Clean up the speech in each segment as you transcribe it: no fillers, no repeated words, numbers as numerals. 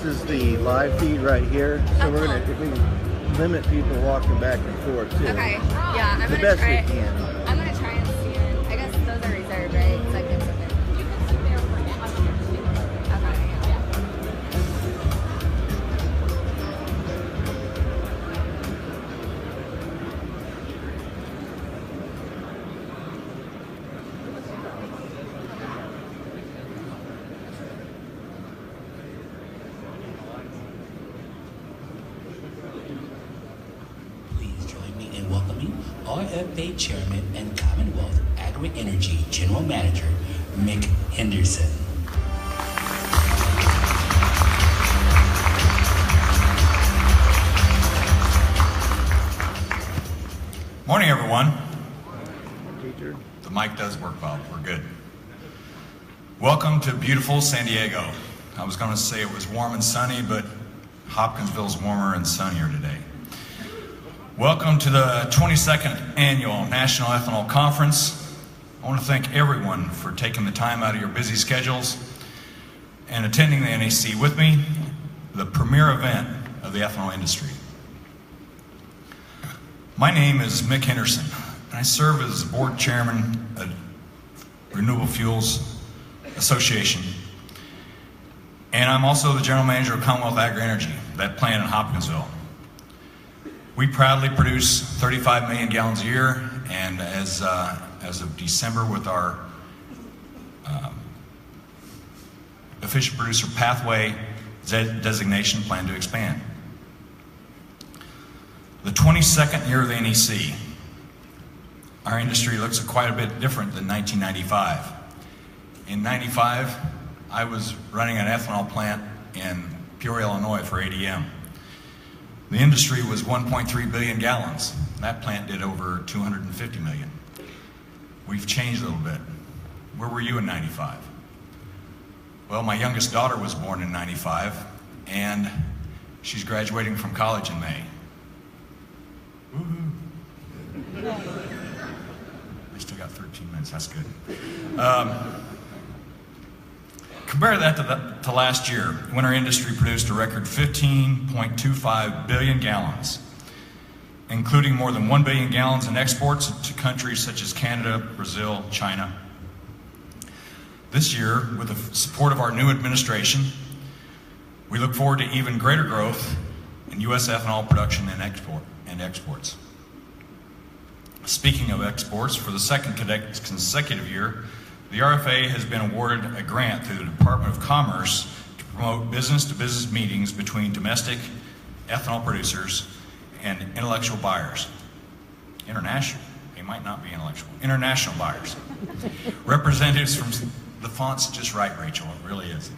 this is the live feed right here. So we're gonna if we can limit people walking back and forth too. Okay. Yeah, I'm the gonna best try. we can. I'm gonna try and stand. I guess those are reserved, right? So I can sit there. You can sit there for now. Okay. Yeah. Please join me in welcoming RFA Chairman and Commonwealth Agri-Energy General Manager, Mick Henderson. Morning, everyone. Teacher. The mic does work well. We're good. Welcome to beautiful San Diego. I was going to say it was warm and sunny, but Hopkinsville's warmer and sunnier today. Welcome to the 22nd Annual National Ethanol Conference. I want to thank everyone for taking the time out of your busy schedules and attending the NAC with me, the premier event of the ethanol industry. My name is Mick Henderson, and I serve as board chairman of Renewable Fuels Association, and I'm also the general manager of Commonwealth Agri-Energy, that plant in Hopkinsville. We proudly produce 35 million gallons a year, and as of December, with our efficient producer pathway designation, plan to expand. The 22nd year of the NEC, our industry looks quite a bit different than 1995. In 95, I was running an ethanol plant in Peoria, Illinois for ADM. The industry was 1.3 billion gallons. That plant did over 250 million. We've changed a little bit. Where were you in 95? Well, my youngest daughter was born in 95, and she's graduating from college in May. Woohoo. I still got 13 minutes, that's good. Compare that to last year, when our industry produced a record 15.25 billion gallons, including more than 1 billion gallons in exports to countries such as Canada, Brazil, China. This year, with the support of our new administration, we look forward to even greater growth in U.S. ethanol production and exports. Speaking of exports, for the second consecutive year, the RFA has been awarded a grant through the Department of Commerce to promote business-to-business meetings between domestic ethanol producers and intellectual buyers. International, they might not be intellectual. International buyers. Representatives from, the font's just right, Rachel, it really is.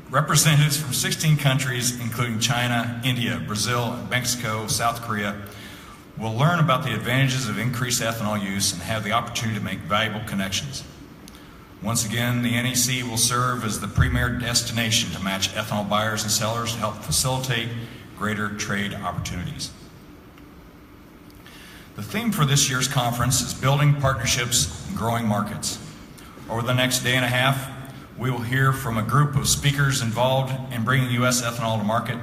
Representatives from 16 countries, including China, India, Brazil, Mexico, South Korea, will learn about the advantages of increased ethanol use and have the opportunity to make valuable connections. Once again, the NEC will serve as the premier destination to match ethanol buyers and sellers to help facilitate greater trade opportunities. The theme for this year's conference is building partnerships and growing markets. Over the next day and a half, we will hear from a group of speakers involved in bringing U.S. ethanol to market,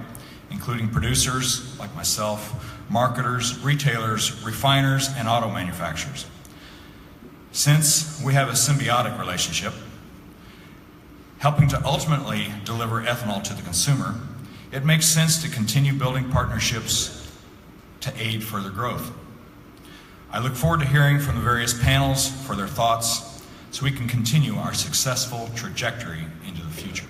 including producers like myself, marketers, retailers, refiners, and auto manufacturers. Since we have a symbiotic relationship, helping to ultimately deliver ethanol to the consumer, it makes sense to continue building partnerships to aid further growth. I look forward to hearing from the various panels for their thoughts so we can continue our successful trajectory into the future.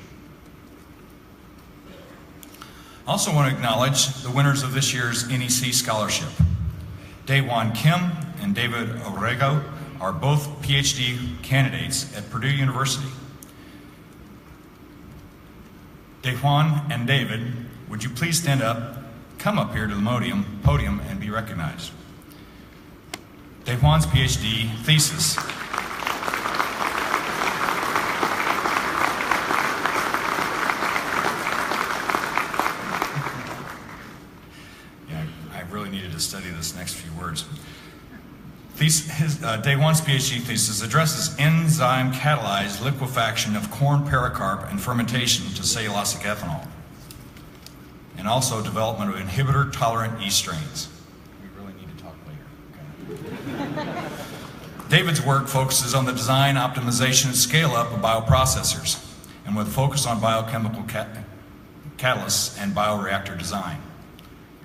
I also want to acknowledge the winners of this year's NEC Scholarship. Daewon Kim and David Orego are both PhD candidates at Purdue University. Daewon and David, would you please stand up, come up here to the podium and be recognized. Daewon's PhD thesis His Day One's PhD thesis addresses enzyme-catalyzed liquefaction of corn pericarp and fermentation to cellulosic ethanol, and also development of inhibitor-tolerant yeast strains. We really need to talk later. Okay. David's work focuses on the design, optimization, and scale-up of bioprocessors, and with a focus on biochemical catalysts and bioreactor design.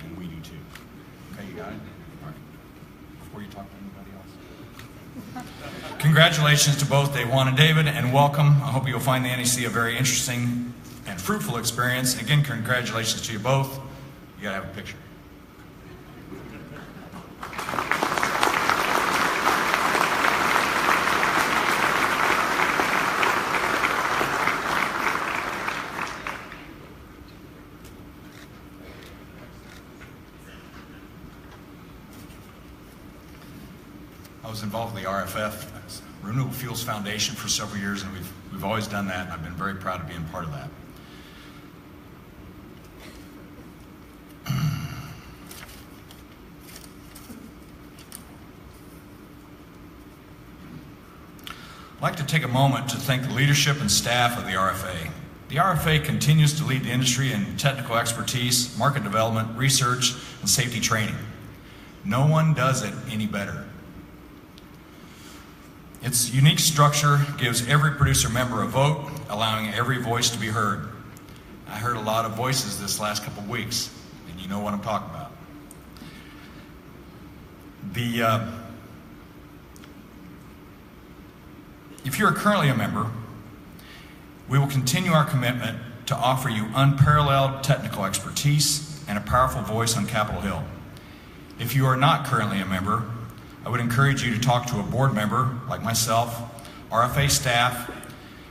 And we do too. Okay, you got it? All right. Before you talk to anybody else. Congratulations to both Day One and David, and welcome. I hope you'll find the NEC a very interesting and fruitful experience. Again, congratulations to you both. You gotta have a picture. I was involved with the RFF, Renewable Fuels Foundation, for several years, and we've always done that, and I've been very proud of being part of that. I'd like to take a moment to thank the leadership and staff of the RFA. The RFA continues to lead the industry in technical expertise, market development, research, and safety training. No one does it any better. Its unique structure gives every producer member a vote, allowing every voice to be heard. I heard a lot of voices this last couple of weeks, and you know what I'm talking about. If you are currently a member, we will continue our commitment to offer you unparalleled technical expertise and a powerful voice on Capitol Hill. If you are not currently a member, I would encourage you to talk to a board member like myself, RFA staff,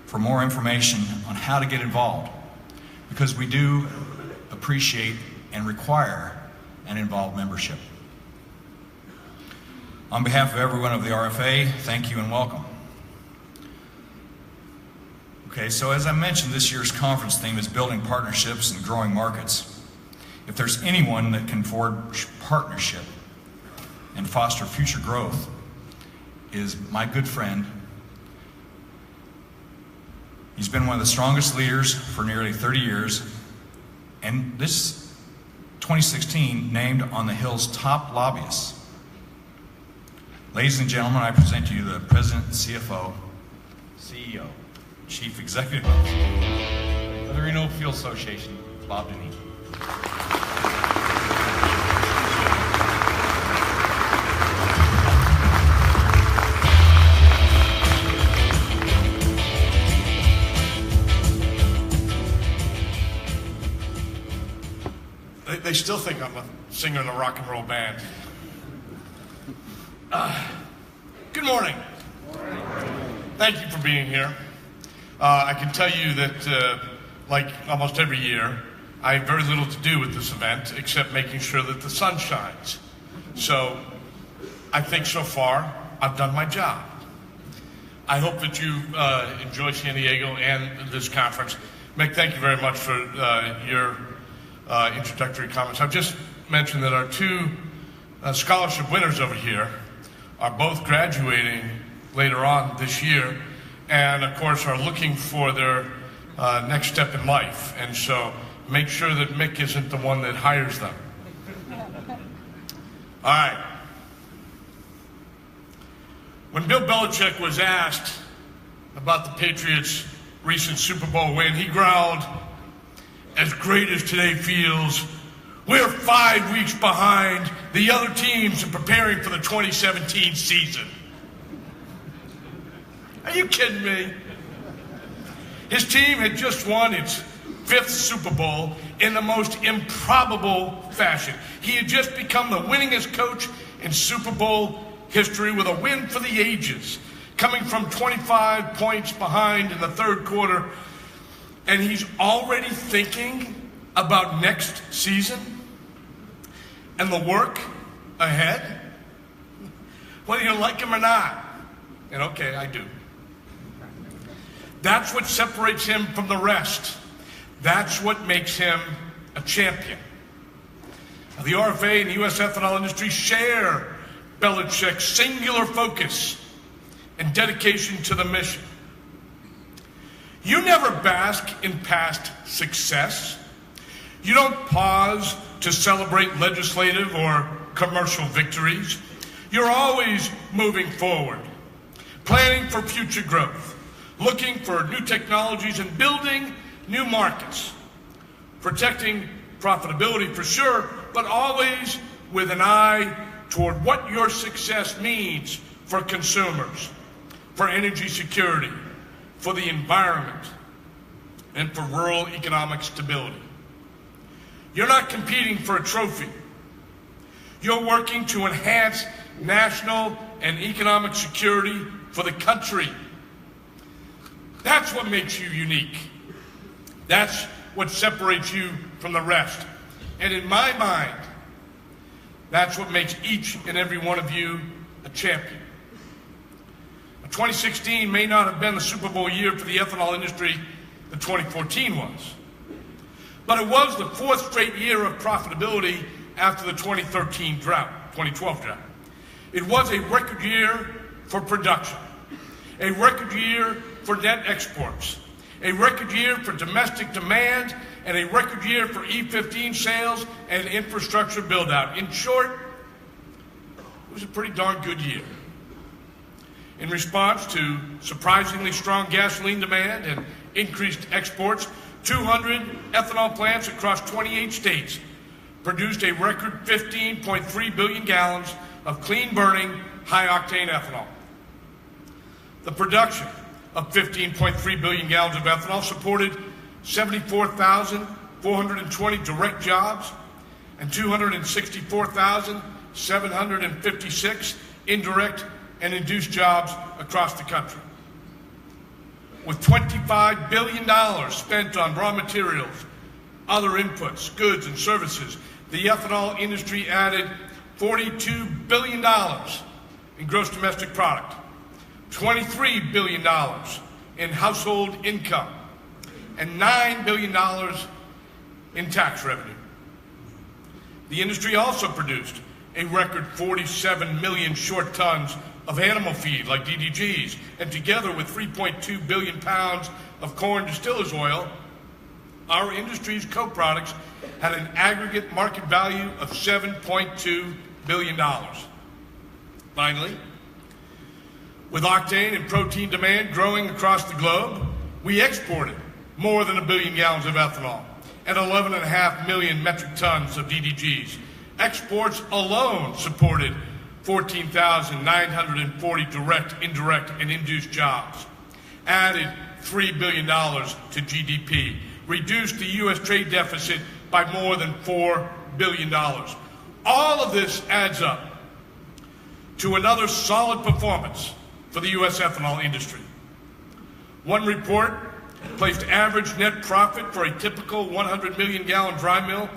for more information on how to get involved, because we do appreciate and require an involved membership. On behalf of everyone of the RFA, thank you and welcome. Okay, so as I mentioned, this year's conference theme is building partnerships and growing markets. If there's anyone that can forge partnership and foster future growth, is my good friend. He's been one of the strongest leaders for nearly 30 years, and this 2016 named on the Hill's top lobbyists. Ladies and gentlemen, I present to you the President and CFO, CEO, Chief Executive Officer of the Renewable Fuel Association, Bob Dineen. They still think I'm a singer in a rock and roll band. Good morning. Thank you for being here. I can tell you that, like almost every year, I have very little to do with this event except making sure that the sun shines. So I think so far I've done my job. I hope that you enjoy San Diego and this conference. Mick, thank you very much for your introductory comments. I've just mentioned that our two scholarship winners over here are both graduating later on this year, and of course are looking for their next step in life. And so make sure that Mick isn't the one that hires them. All right. When Bill Belichick was asked about the Patriots' recent Super Bowl win, he growled, "As great as today feels, we're 5 weeks behind the other teams in preparing for the 2017 season." Are you kidding me? His team had just won its 5th Super Bowl in the most improbable fashion. He had just become the winningest coach in Super Bowl history with a win for the ages, coming from 25 points behind in the third quarter. And he's already thinking about next season and the work ahead, whether you like him or not. And okay, I do. That's what separates him from the rest. That's what makes him a champion. The RFA and the U.S. ethanol industry share Belichick's singular focus and dedication to the mission. You never bask in past success. You don't pause to celebrate legislative or commercial victories. You're always moving forward, planning for future growth, looking for new technologies and building new markets, protecting profitability for sure, but always with an eye toward what your success means for consumers, for energy security, for the environment, and for rural economic stability. You're not competing for a trophy. You're working to enhance national and economic security for the country. That's what makes you unique. That's what separates you from the rest. And in my mind, that's what makes each and every one of you a champion. 2016 may not have been the Super Bowl year for the ethanol industry that 2014 was, but it was the fourth straight year of profitability after the 2012 drought. It was a record year for production, a record year for net exports, a record year for domestic demand, and a record year for E15 sales and infrastructure build-out. In short, it was a pretty darn good year. In response to surprisingly strong gasoline demand and increased exports, 200 ethanol plants across 28 states produced a record 15.3 billion gallons of clean-burning, high-octane ethanol. The production of 15.3 billion gallons of ethanol supported 74,420 direct jobs and 264,756 indirect and induced jobs across the country. With $25 billion spent on raw materials, other inputs, goods, and services, the ethanol industry added $42 billion in gross domestic product, $23 billion in household income, and $9 billion in tax revenue. The industry also produced a record 47 million short tons of animal feed like DDGs, and together with 3.2 billion pounds of corn distillers oil, our industry's co-products had an aggregate market value of $7.2 billion. Finally, with octane and protein demand growing across the globe, we exported more than 1 billion gallons of ethanol and 11.5 million metric tons of DDGs. Exports alone supported 14,940 direct, indirect, and induced jobs, added $3 billion to GDP, reduced the U.S. trade deficit by more than $4 billion. All of this adds up to another solid performance for the U.S. ethanol industry. One report placed average net profit for a typical 100 million gallon dry mill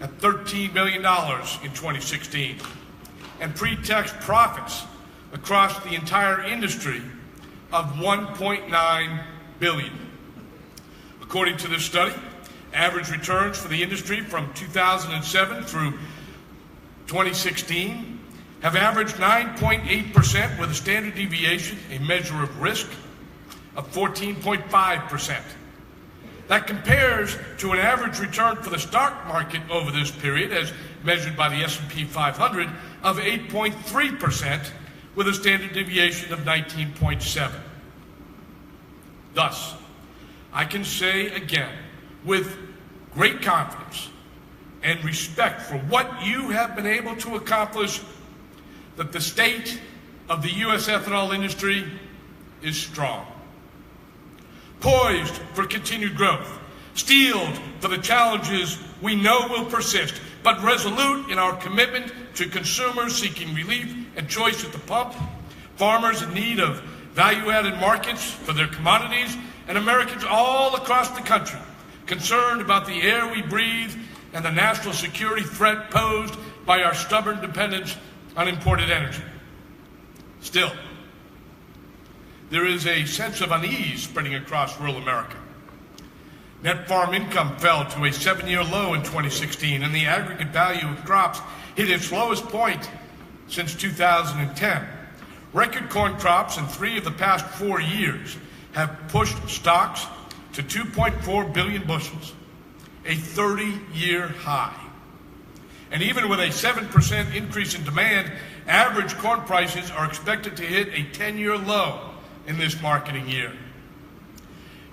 at $13 million in 2016. And pre-tax profits across the entire industry of $1.9 billion. According to this study, average returns for the industry from 2007 through 2016 have averaged 9.8% with a standard deviation, a measure of risk, of 14.5%. That compares to an average return for the stock market over this period, as measured by the S&P 500, of 8.3% with a standard deviation of 19.7. Thus, I can say again, with great confidence and respect for what you have been able to accomplish, that the state of the U.S. ethanol industry is strong, poised for continued growth, steeled for the challenges we know will persist, but resolute in our commitment to consumers seeking relief and choice at the pump, farmers in need of value-added markets for their commodities, and Americans all across the country concerned about the air we breathe and the national security threat posed by our stubborn dependence on imported energy. Still, there is a sense of unease spreading across rural America. Net farm income fell to a 7-year low in 2016, and the aggregate value of crops hit its lowest point since 2010. Record corn crops in 3 of the past 4 years have pushed stocks to 2.4 billion bushels, a 30-year high. And even with a 7% increase in demand, average corn prices are expected to hit a 10-year low in this marketing year.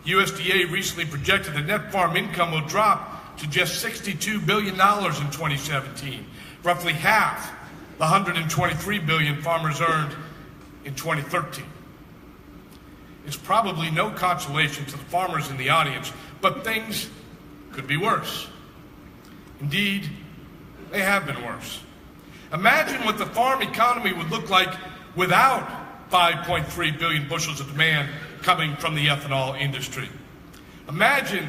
USDA recently projected that net farm income will drop to just $62 billion in 2017, roughly half the $123 billion farmers earned in 2013. It's probably no consolation to the farmers in the audience, but things could be worse. Indeed, they have been worse. Imagine what the farm economy would look like without 5.3 billion bushels of demand coming from the ethanol industry. Imagine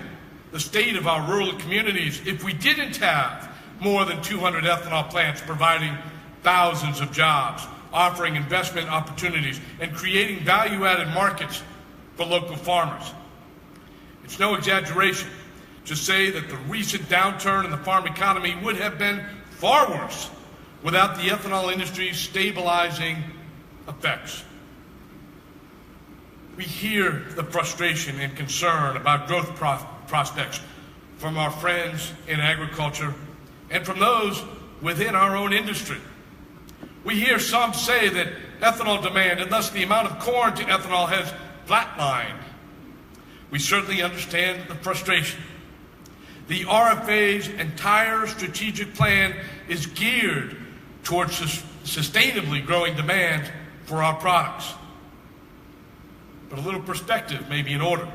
the state of our rural communities if we didn't have more than 200 ethanol plants providing thousands of jobs, offering investment opportunities, and creating value-added markets for local farmers. It's no exaggeration to say that the recent downturn in the farm economy would have been far worse without the ethanol industry's stabilizing effects. We hear the frustration and concern about growth prospects from our friends in agriculture and from those within our own industry. We hear some say that ethanol demand, and thus the amount of corn to ethanol, has flatlined. We certainly understand the frustration. The RFA's entire strategic plan is geared towards sustainably growing demand for our products. But a little perspective may be in order.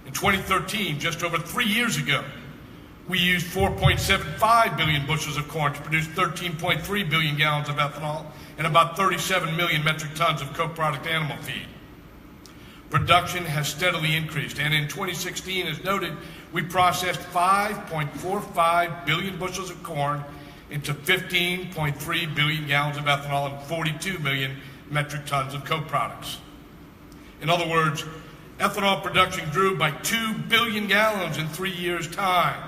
In 2013, just over 3 years ago, we used 4.75 billion bushels of corn to produce 13.3 billion gallons of ethanol and about 37 million metric tons of co-product animal feed. Production has steadily increased, and in 2016, as noted, we processed 5.45 billion bushels of corn into 15.3 billion gallons of ethanol and 42 million metric tons of co-products. In other words, ethanol production grew by 2 billion gallons in 3 years' time,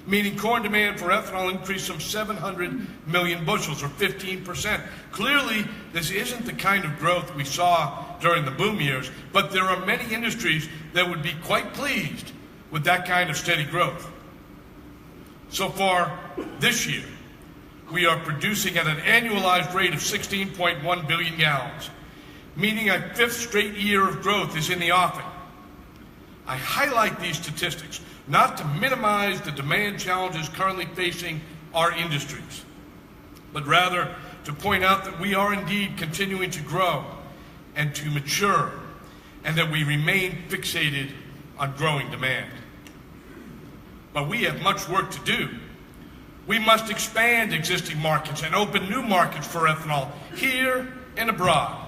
meaning corn demand for ethanol increased some 700 million bushels, or 15%. Clearly, this isn't the kind of growth we saw during the boom years, but there are many industries that would be quite pleased with that kind of steady growth. So far this year, we are producing at an annualized rate of 16.1 billion gallons, meaning a 5th straight year of growth is in the offing. I highlight these statistics not to minimize the demand challenges currently facing our industries, but rather to point out that we are indeed continuing to grow and to mature, and that we remain fixated on growing demand. But we have much work to do. We must expand existing markets and open new markets for ethanol here and abroad.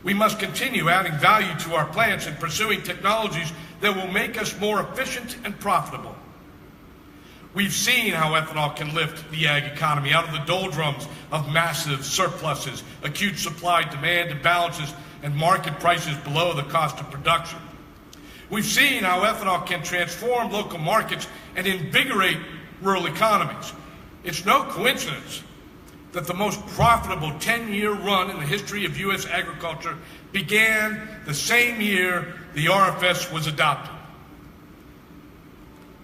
We must continue adding value to our plants and pursuing technologies that will make us more efficient and profitable. We've seen how ethanol can lift the ag economy out of the doldrums of massive surpluses, acute supply-demand imbalances, and market prices below the cost of production. We've seen how ethanol can transform local markets and invigorate rural economies. It's no coincidence that the most profitable 10-year run in the history of U.S. agriculture began the same year the RFS was adopted.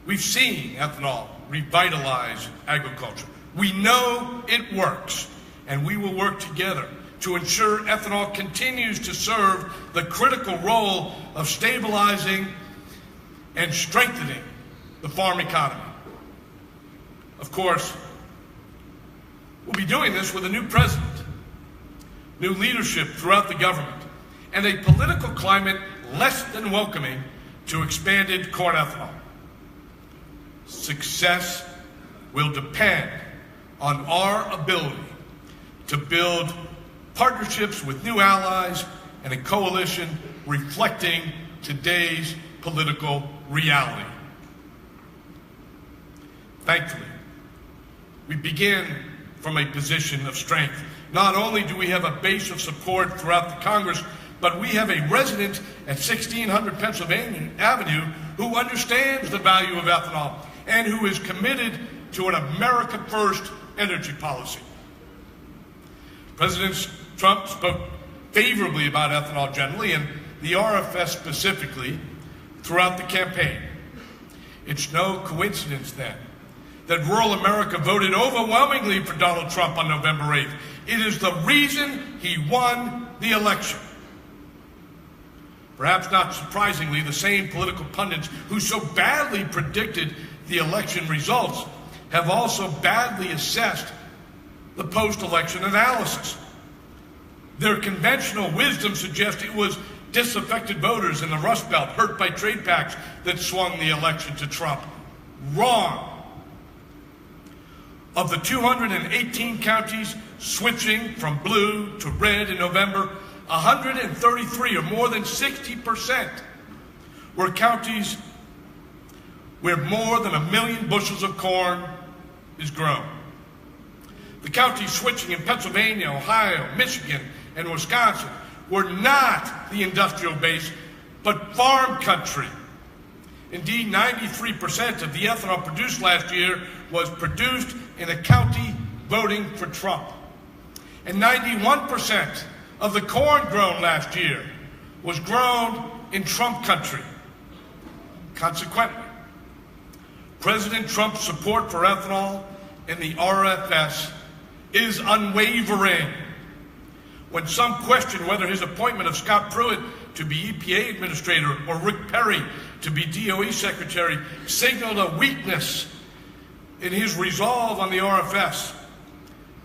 We've seen ethanol revitalize agriculture. We know it works, and we will work together to ensure ethanol continues to serve the critical role of stabilizing and strengthening the farm economy. Of course, we'll be doing this with a new president, new leadership throughout the government, and a political climate less than welcoming to expanded corn ethanol. Success will depend on our ability to build partnerships with new allies and a coalition reflecting today's political reality. Thankfully, we begin from a position of strength. Not only do we have a base of support throughout the Congress, but we have a resident at 1600 Pennsylvania Avenue who understands the value of ethanol and who is committed to an America First energy policy. President Trump spoke favorably about ethanol generally and the RFS specifically throughout the campaign. It's no coincidence then that rural America voted overwhelmingly for Donald Trump on November 8th. It is the reason he won the election. Perhaps not surprisingly, the same political pundits who so badly predicted the election results have also badly assessed the post-election analysis. Their conventional wisdom suggests it was disaffected voters in the Rust Belt hurt by trade pacts that swung the election to Trump. Wrong. Of the 218 counties switching from blue to red in November, 133, or more than 60%, were counties where more than 1 million bushels of corn is grown. The counties switching in Pennsylvania, Ohio, Michigan, and Wisconsin were not the industrial base, but farm country. Indeed, 93% of the ethanol produced last year was produced in a county voting for Trump. And 91% of the corn grown last year was grown in Trump country. Consequently, President Trump's support for ethanol and the RFS is unwavering. When some question whether his appointment of Scott Pruitt to be EPA Administrator or Rick Perry to be DOE Secretary signaled a weakness in his resolve on the RFS,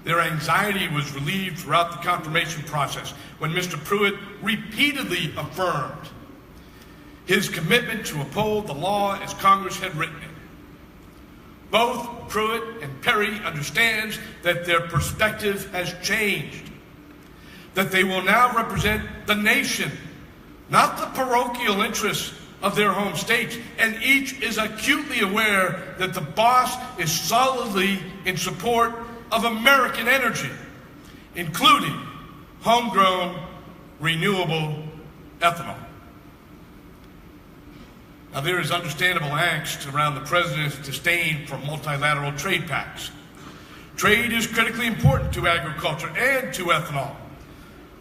their anxiety was relieved throughout the confirmation process when Mr. Pruitt repeatedly affirmed his commitment to uphold the law as Congress had written it. Both Pruitt and Perry understands that their perspective has changed, that they will now represent the nation, not the parochial interests of their home states, and each is acutely aware that the boss is solidly in support of American energy, including homegrown, renewable ethanol. Now, there is understandable angst around the president's disdain for multilateral trade pacts. Trade is critically important to agriculture and to ethanol.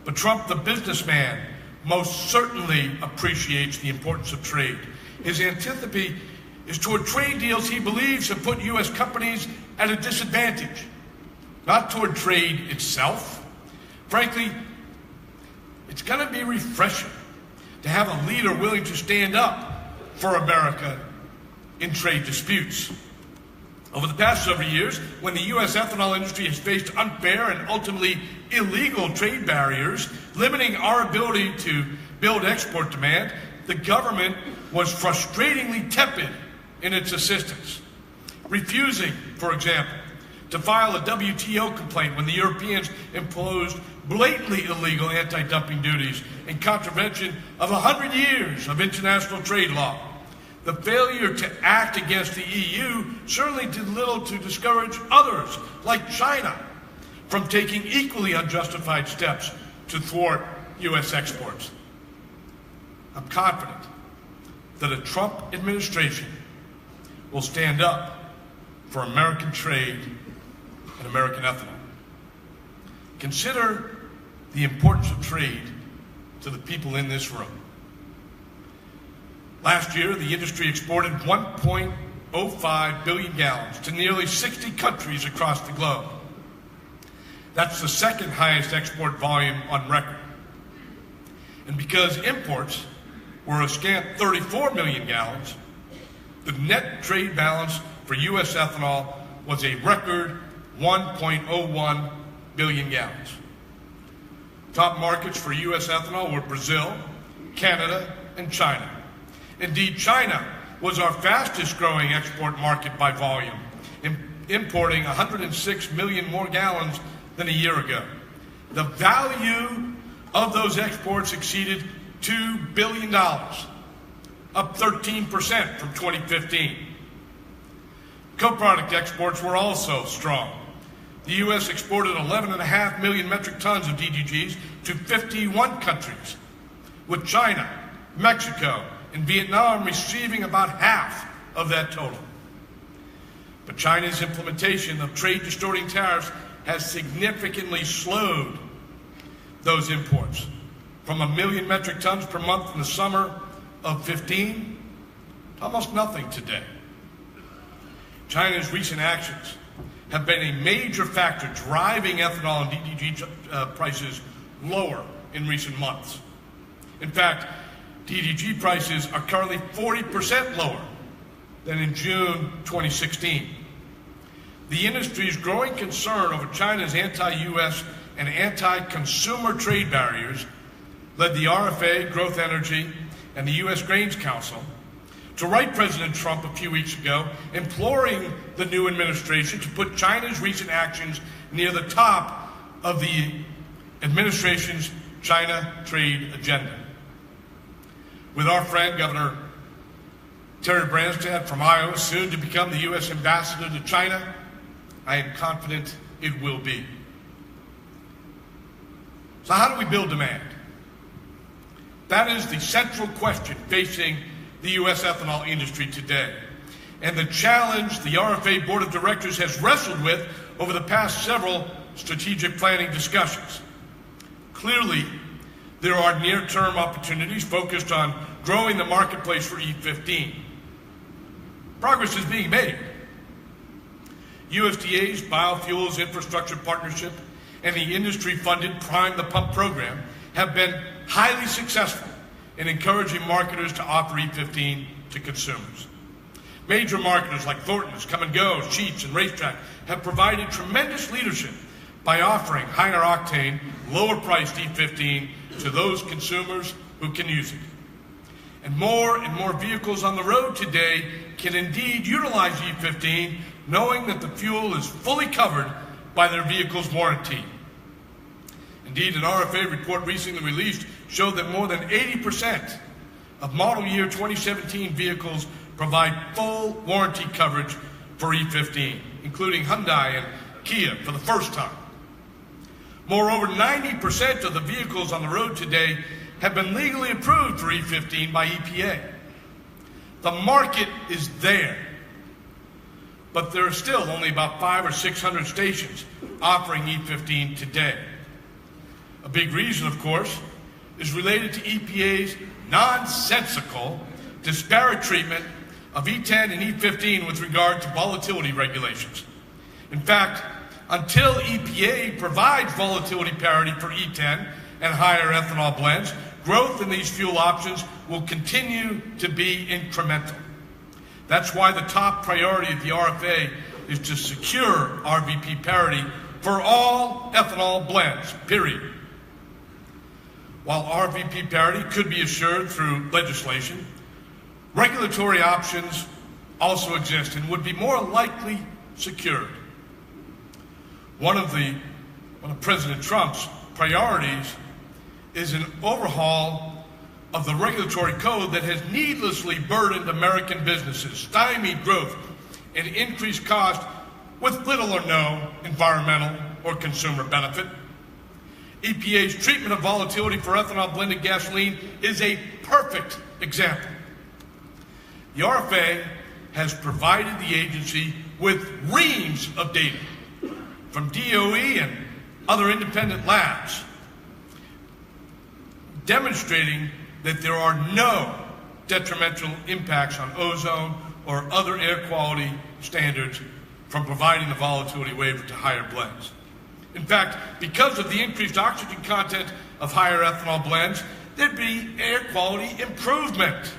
But Trump, the businessman, most certainly appreciates the importance of trade. His antipathy is toward trade deals he believes have put U.S. companies at a disadvantage, not toward trade itself. Frankly, it's going to be refreshing to have a leader willing to stand up for America in trade disputes. Over the past several years, when the U.S. ethanol industry has faced unfair and ultimately illegal trade barriers, limiting our ability to build export demand, the government was frustratingly tepid in its assistance, refusing, for example, to file a WTO complaint when the Europeans imposed blatantly illegal anti-dumping duties in contravention of 100 years of international trade law. The failure to act against the EU certainly did little to discourage others, like China, from taking equally unjustified steps to thwart U.S. exports. I'm confident that a Trump administration will stand up for American trade and American ethanol. Consider the importance of trade to the people in this room. Last year, the industry exported 1.05 billion gallons to nearly 60 countries across the globe. That's the second highest export volume on record. And because imports were a scant 34 million gallons, the net trade balance for U.S. ethanol was a record 1.01 billion gallons. Top markets for U.S. ethanol were Brazil, Canada, and China. Indeed, China was our fastest growing export market by volume, importing 106 million more gallons than a year ago. The value of those exports exceeded $2 billion, up 13% from 2015. Co-product exports were also strong. The U.S. exported 11.5 million metric tons of DDGs to 51 countries, with China, Mexico, and Vietnam receiving about half of that total. But China's implementation of trade-distorting tariffs has significantly slowed those imports from 1 million metric tons per month in the summer of 15 to almost nothing today. China's recent actions have been a major factor driving ethanol and DDG prices lower in recent months. In fact, DDG prices are currently 40% lower than in June 2016. The industry's growing concern over China's anti-U.S. and anti-consumer trade barriers led the RFA, Growth Energy, and the U.S. Grains Council to write President Trump a few weeks ago, imploring the new administration to put China's recent actions near the top of the administration's China trade agenda. With our friend Governor Terry Branstad from Iowa soon to become the U.S. ambassador to China, I am confident it will be. So how do we build demand? That is the central question facing the U.S. ethanol industry today, and the challenge the RFA Board of Directors has wrestled with over the past several strategic planning discussions. Clearly, there are near-term opportunities focused on growing the marketplace for E15. Progress is being made. USDA's Biofuels Infrastructure Partnership and the industry-funded Prime the Pump program have been highly successful in encouraging marketers to offer E15 to consumers. Major marketers like Thornton's, Come and Go, Sheetz, and Racetrack have provided tremendous leadership by offering higher octane, lower priced E15 to those consumers who can use it. And more vehicles on the road today can indeed utilize E15, knowing that the fuel is fully covered by their vehicle's warranty. Indeed, an RFA report recently released showed that more than 80% of model year 2017 vehicles provide full warranty coverage for E15, including Hyundai and Kia for the first time. Moreover, 90% of the vehicles on the road today have been legally approved for E15 by EPA. The market is there, but there are still only about 500 or 600 stations offering E15 today. A big reason, of course, is related to EPA's nonsensical, disparate treatment of E10 and E15 with regard to volatility regulations. In fact, until EPA provides volatility parity for E10 and higher ethanol blends, growth in these fuel options will continue to be incremental. That's why the top priority of the RFA is to secure RVP parity for all ethanol blends, period. While RVP parity could be assured through legislation, regulatory options also exist and would be more likely secured. One of President Trump's priorities is an overhaul of the regulatory code that has needlessly burdened American businesses, stymied growth, and increased cost with little or no environmental or consumer benefit. EPA's treatment of volatility for ethanol blended gasoline is a perfect example. The RFA has provided the agency with reams of data from DOE and other independent labs demonstrating that there are no detrimental impacts on ozone or other air quality standards from providing the volatility waiver to higher blends. In fact, because of the increased oxygen content of higher ethanol blends, there'd be air quality improvement.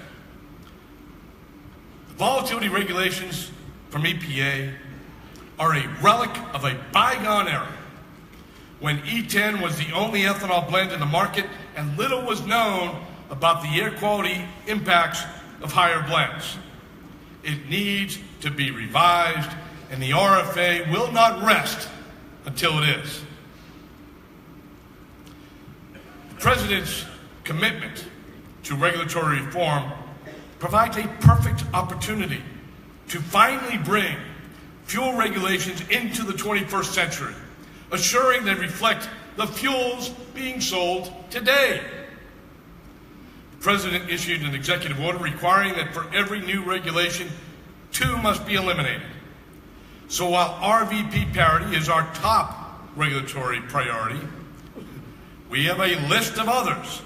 The volatility regulations from EPA are a relic of a bygone era when E10 was the only ethanol blend in the market and little was known about the air quality impacts of higher blends. It needs to be revised, and the RFA will not rest until it is. The President's commitment to regulatory reform provides a perfect opportunity to finally bring fuel regulations into the 21st century, assuring they reflect the fuels being sold today. The President issued an executive order requiring that for every new regulation, 2 must be eliminated. So while RVP parity is our top regulatory priority, we have a list of others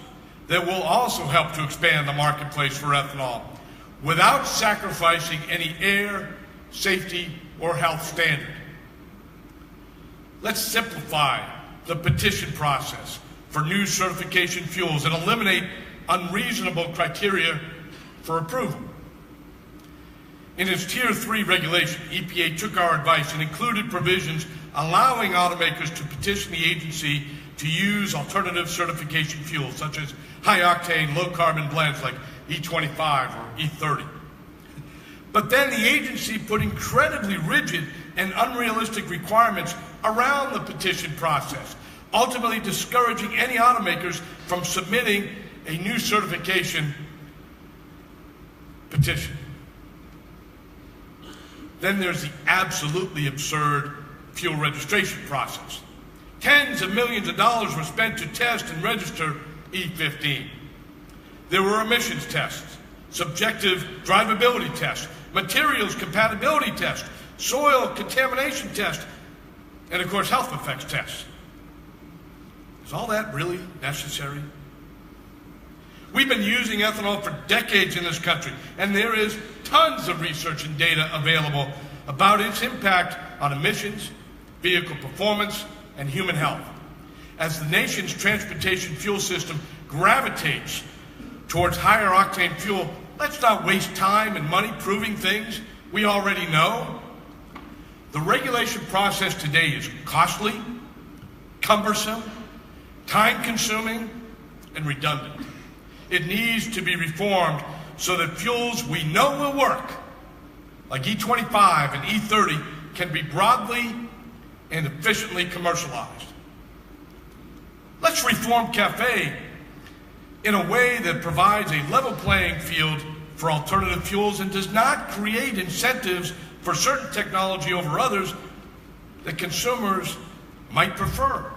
that will also help to expand the marketplace for ethanol without sacrificing any air, safety, or health standard. Let's simplify the petition process for new certification fuels and eliminate unreasonable criteria for approval. In its Tier 3 regulation, EPA took our advice and included provisions allowing automakers to petition the agency to use alternative certification fuels, such as high-octane, low-carbon blends like E25 or E30. But then the agency put incredibly rigid and unrealistic requirements around the petition process, ultimately discouraging any automakers from submitting a new certification petition. Then there's the absolutely absurd fuel registration process. Tens of millions of dollars were spent to test and register E15. There were emissions tests, subjective drivability tests, materials compatibility tests, soil contamination tests, and of course health effects tests. Is all that really necessary? We've been using ethanol for decades in this country, and there is tons of research and data available about its impact on emissions, vehicle performance, and human health. As the nation's transportation fuel system gravitates towards higher octane fuel, let's not waste time and money proving things we already know. The regulation process today is costly, cumbersome, time-consuming, and redundant. It needs to be reformed so that fuels we know will work, like E25 and E30, can be broadly and efficiently commercialized. Let's reform CAFE in a way that provides a level playing field for alternative fuels and does not create incentives for certain technology over others that consumers might prefer.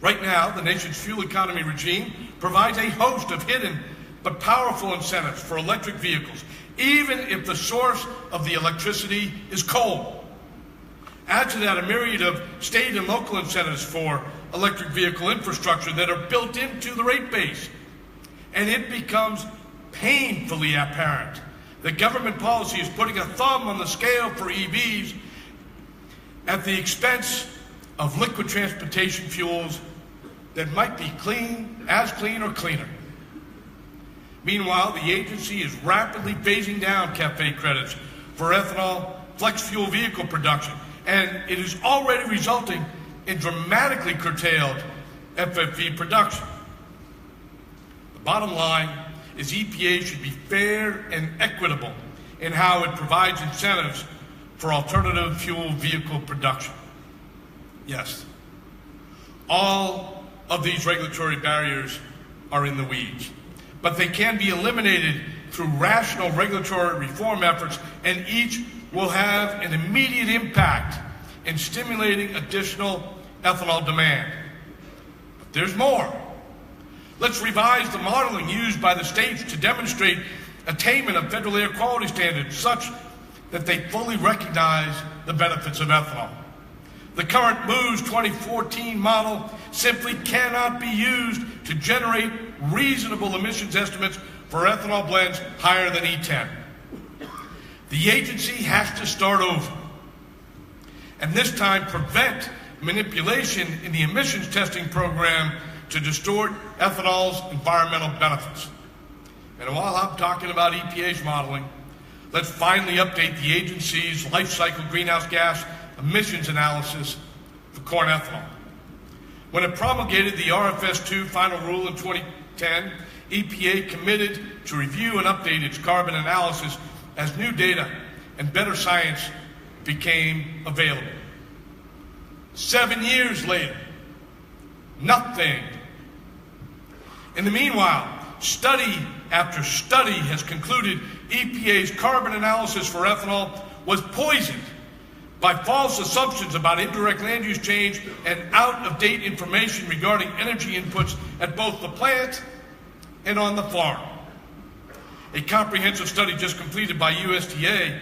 Right now, the nation's fuel economy regime provides a host of hidden but powerful incentives for electric vehicles, even if the source of the electricity is coal. Add to that a myriad of state and local incentives for electric vehicle infrastructure that are built into the rate base, and it becomes painfully apparent that government policy is putting a thumb on the scale for EVs at the expense of liquid transportation fuels that might be as clean or cleaner. Meanwhile, the agency is rapidly phasing down CAFE credits for ethanol flex fuel vehicle production, and it is already resulting in dramatically curtailed FFV production. The bottom line is EPA should be fair and equitable in how it provides incentives for alternative fuel vehicle production. Yes, all of these regulatory barriers are in the weeds, but they can be eliminated through rational regulatory reform efforts, and each will have an immediate impact in stimulating additional ethanol demand. But there's more. Let's revise the modeling used by the states to demonstrate attainment of federal air quality standards such that they fully recognize the benefits of ethanol. The current MOVES 2014 model simply cannot be used to generate reasonable emissions estimates for ethanol blends higher than E10. The agency has to start over, and this time prevent manipulation in the emissions testing program to distort ethanol's environmental benefits. And while I'm talking about EPA's modeling, let's finally update the agency's life cycle greenhouse gas emissions analysis for corn ethanol. When it promulgated the RFS2 final rule in 2010, EPA committed to review and update its carbon analysis as new data and better science became available. 7 years later, nothing. In the meanwhile, study after study has concluded EPA's carbon analysis for ethanol was poisoned by false assumptions about indirect land use change and out-of-date information regarding energy inputs at both the plant and on the farm. A comprehensive study just completed by USDA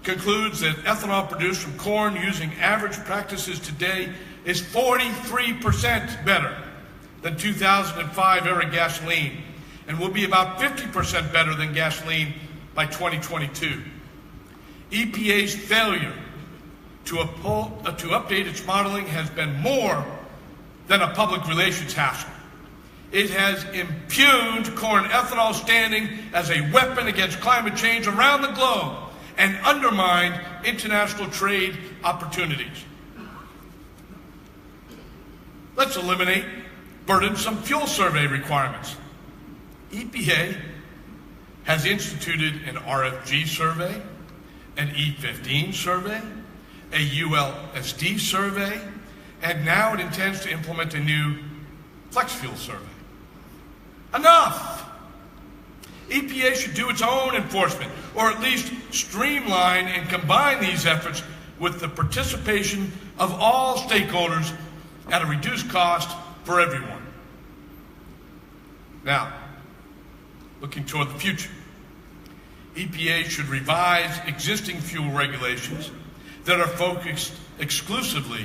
concludes that ethanol produced from corn using average practices today is 43% better than 2005 era gasoline and will be about 50% better than gasoline by 2022. EPA's failure to update its modeling has been more than a public relations hassle. It has impugned corn ethanol standing as a weapon against climate change around the globe and undermined international trade opportunities. Let's eliminate burdensome fuel survey requirements. EPA has instituted an RFG survey, an E15 survey, a ULSD survey, and now it intends to implement a new flex fuel survey. Enough! EPA should do its own enforcement, or at least streamline and combine these efforts with the participation of all stakeholders at a reduced cost for everyone. Now, looking toward the future, EPA should revise existing fuel regulations that are focused exclusively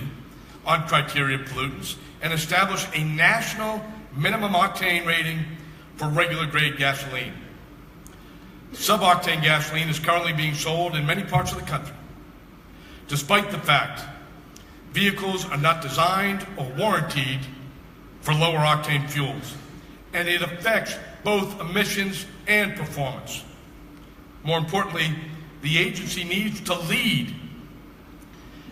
on criteria pollutants and establish a national minimum octane rating for regular grade gasoline. Sub-octane gasoline is currently being sold in many parts of the country, despite the fact vehicles are not designed or warrantied for lower octane fuels, and it affects both emissions and performance. More importantly, the agency needs to lead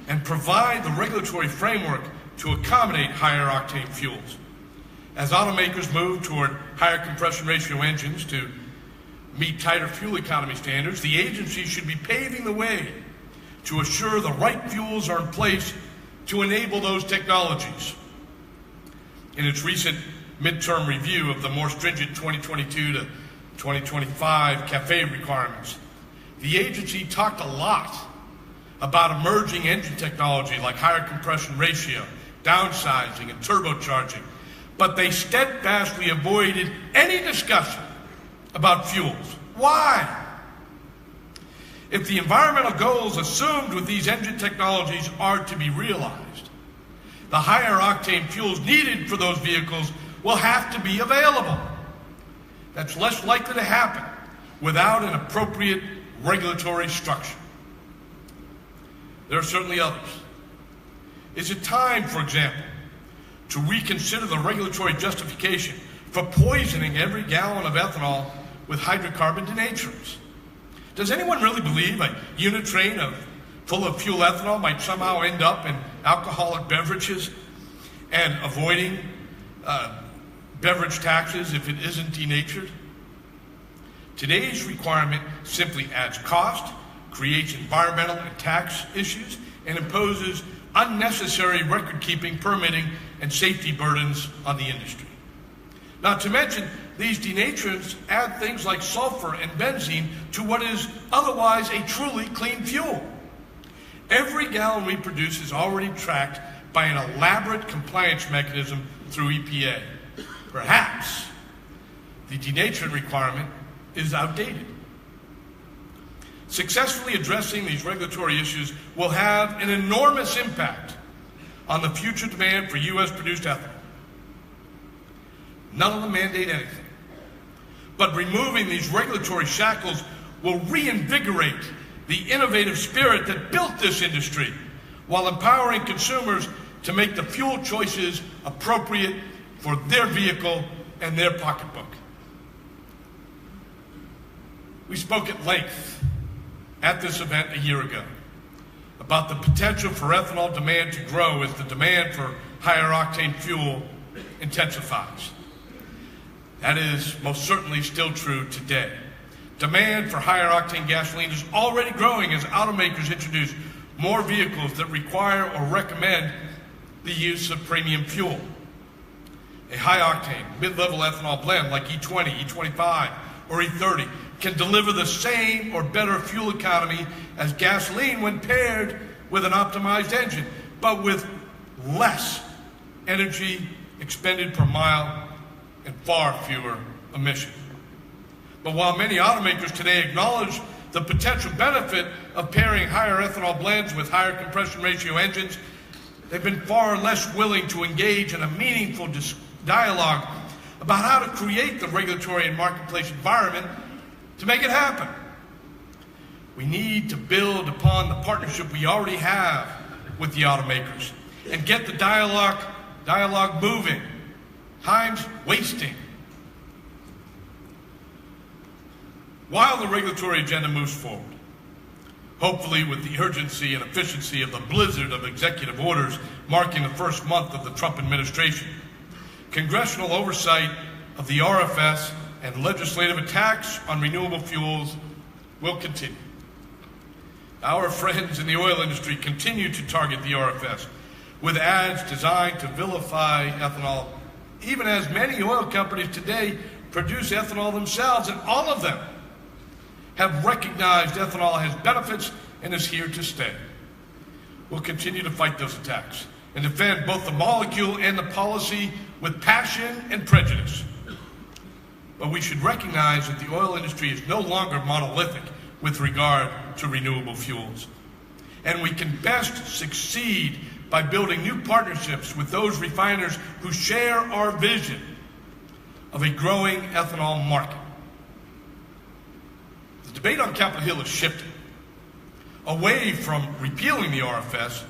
and provide the regulatory framework to accommodate higher octane fuels. As automakers move toward higher compression ratio engines to meet tighter fuel economy standards, the agency should be paving the way to assure the right fuels are in place to enable those technologies. In its recent midterm review of the more stringent 2022 to 2025 CAFE requirements, the agency talked a lot about emerging engine technology like higher compression ratio, downsizing, and turbocharging, but they steadfastly avoided any discussion about fuels. Why? If the environmental goals assumed with these engine technologies are to be realized, the higher octane fuels needed for those vehicles will have to be available. That's less likely to happen without an appropriate regulatory structure. There are certainly others. Is it time, for example, to reconsider the regulatory justification for poisoning every gallon of ethanol with hydrocarbon denaturants? Does anyone really believe a unit train full of fuel ethanol might somehow end up in alcoholic beverages and avoiding beverage taxes if it isn't denatured? Today's requirement simply adds cost, creates environmental and tax issues, and imposes unnecessary record-keeping, permitting, and safety burdens on the industry. Not to mention, these denaturants add things like sulfur and benzene to what is otherwise a truly clean fuel. Every gallon we produce is already tracked by an elaborate compliance mechanism through EPA. Perhaps the denaturant requirement is outdated. Successfully addressing these regulatory issues will have an enormous impact on the future demand for U.S. produced ethanol. None of them mandate anything. But removing these regulatory shackles will reinvigorate the innovative spirit that built this industry while empowering consumers to make the fuel choices appropriate for their vehicle and their pocketbook. We spoke at length at this event a year ago about the potential for ethanol demand to grow as the demand for higher octane fuel intensifies. That is most certainly still true today. Demand for higher octane gasoline is already growing as automakers introduce more vehicles that require or recommend the use of premium fuel. A high octane, mid-level ethanol blend like E20, E25, or E30 can deliver the same or better fuel economy as gasoline when paired with an optimized engine, but with less energy expended per mile and far fewer emissions. But while many automakers today acknowledge the potential benefit of pairing higher ethanol blends with higher compression ratio engines, They've been far less willing to engage in a meaningful dialogue about how to create the regulatory and marketplace environment to make it happen. We need to build upon the partnership we already have with the automakers and get the dialogue moving. Time's wasting. While the regulatory agenda moves forward, hopefully with the urgency and efficiency of the blizzard of executive orders marking the first month of the Trump administration, congressional oversight of the RFS and legislative attacks on renewable fuels will continue. Our friends in the oil industry continue to target the RFS with ads designed to vilify ethanol, even as many oil companies today produce ethanol themselves, and all of them have recognized ethanol has benefits and is here to stay. We'll continue to fight those attacks and defend both the molecule and the policy with passion and prejudice. But we should recognize that the oil industry is no longer monolithic with regard to renewable fuels. And we can best succeed by building new partnerships with those refiners who share our vision of a growing ethanol market. The debate on Capitol Hill is shifting away from repealing the RFS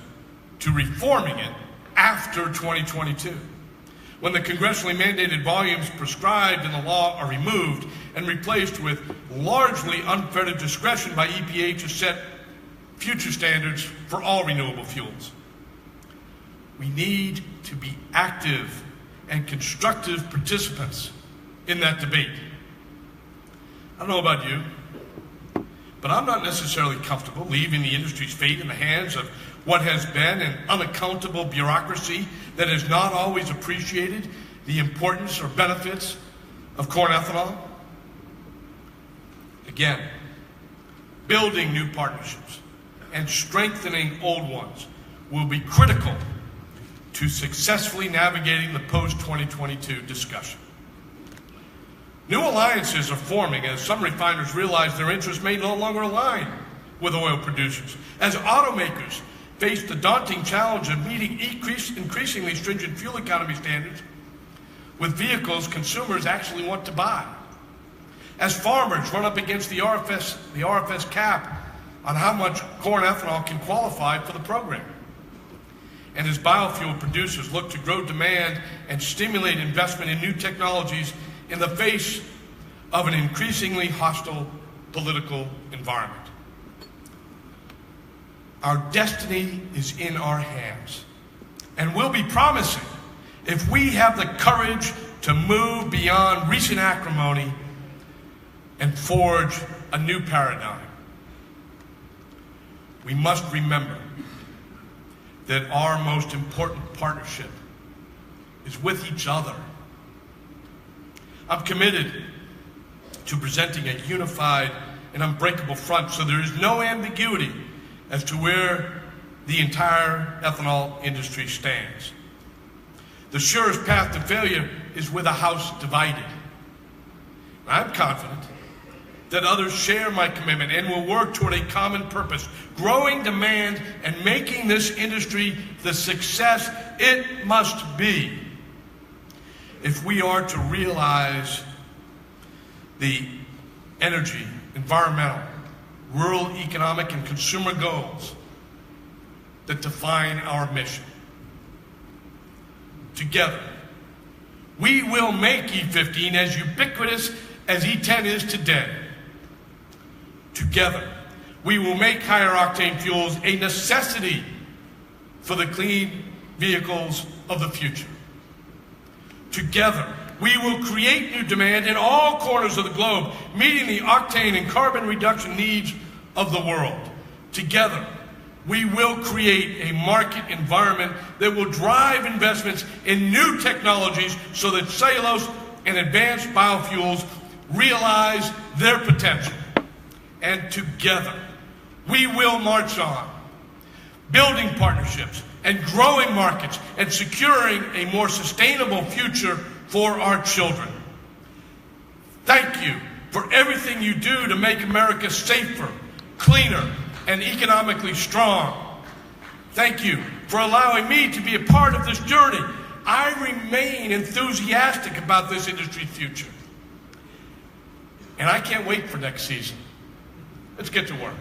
to reforming it after 2022, when the congressionally mandated volumes prescribed in the law are removed and replaced with largely unfettered discretion by EPA to set future standards for all renewable fuels. We need to be active and constructive participants in that debate. I don't know about you, but I'm not necessarily comfortable leaving the industry's fate in the hands of what has been an unaccountable bureaucracy that has not always appreciated the importance or benefits of corn ethanol. Again, building new partnerships and strengthening old ones will be critical to successfully navigating the post-2022 discussion. New alliances are forming as some refiners realize their interests may no longer align with oil producers, as automakers face the daunting challenge of meeting increasingly stringent fuel economy standards with vehicles consumers actually want to buy, as farmers run up against the RFS cap on how much corn ethanol can qualify for the program, and as biofuel producers look to grow demand and stimulate investment in new technologies in the face of an increasingly hostile political environment. Our destiny is in our hands, and will be promising if we have the courage to move beyond recent acrimony and forge a new paradigm. We must remember that our most important partnership is with each other. I'm committed to presenting a unified and unbreakable front so there is no ambiguity as to where the entire ethanol industry stands. The surest path to failure is with a house divided. I'm confident that others share my commitment and will work toward a common purpose, growing demand and making this industry the success it must be if we are to realize the energy, environmental, rural, economic, and consumer goals that define our mission. Together, we will make E15 as ubiquitous as E10 is today. Together, we will make higher octane fuels a necessity for the clean vehicles of the future. Together, we will create new demand in all corners of the globe, meeting the octane and carbon reduction needs of the world. Together, we will create a market environment that will drive investments in new technologies so that cellulose and advanced biofuels realize their potential. And together, we will march on, building partnerships and growing markets and securing a more sustainable future for our children. Thank you for everything you do to make America safer, cleaner, and economically strong. Thank you for allowing me to be a part of this journey. I remain enthusiastic about this industry's future. And I can't wait for next season. Let's get to work.